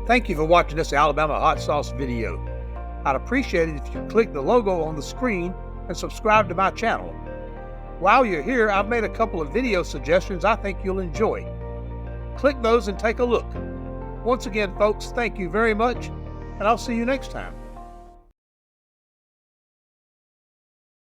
Thank you for watching this Alabama hot sauce video. I'd appreciate it if you click the logo on the screen and subscribe to my channel. While you're here, I've made a couple of video suggestions I think you'll enjoy. Click those and take a look. Once again, folks, thank you very much, and I'll see you next time.